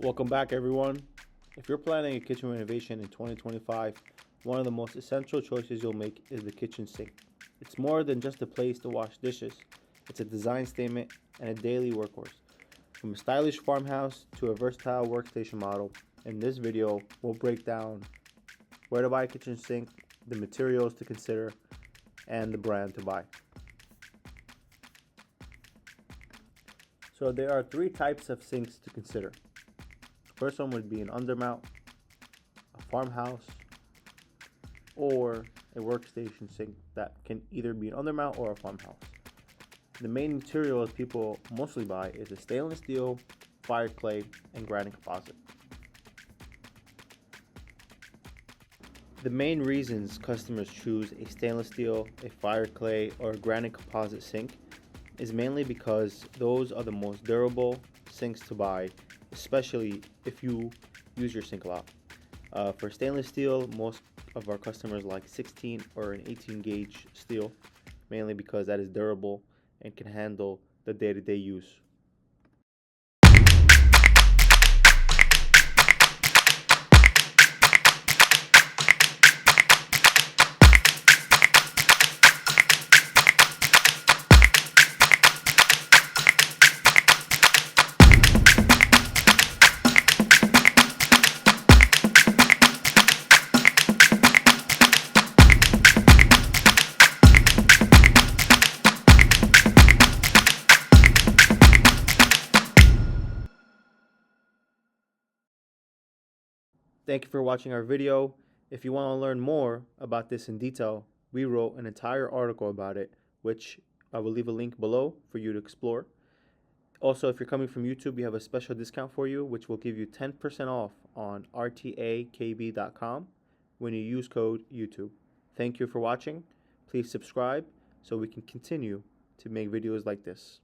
Welcome back, everyone. If you're planning a kitchen renovation in 2025, one of the most essential choices you'll make is the kitchen sink. It's more than just a place to wash dishes. It's a design statement and a daily workhorse. From a stylish farmhouse to a versatile workstation model, in this video, we'll break down where to buy a kitchen sink, the materials to consider, and the brand to buy. So there are three types of sinks to consider. First one would be an undermount, a farmhouse, or a workstation sink that can either be an undermount or a farmhouse. The main materials people mostly buy is a stainless steel, fire clay, and granite composite. The main reasons customers choose a stainless steel, a fire clay, or a granite composite sink is mainly because those are the most durable sinks to buy, especially if you use your sink a lot. For stainless steel, most of our customers like 16 or an 18 gauge steel, mainly because that is durable and can handle the day-to-day use. Thank you for watching our video. If you want to learn more about this in detail, we wrote an entire article about it, which I will leave a link below for you to explore. Also, if you're coming from YouTube, we have a special discount for you, which will give you 10% off on rtakb.com when you use code YouTube. Thank you for watching. Please subscribe so we can continue to make videos like this.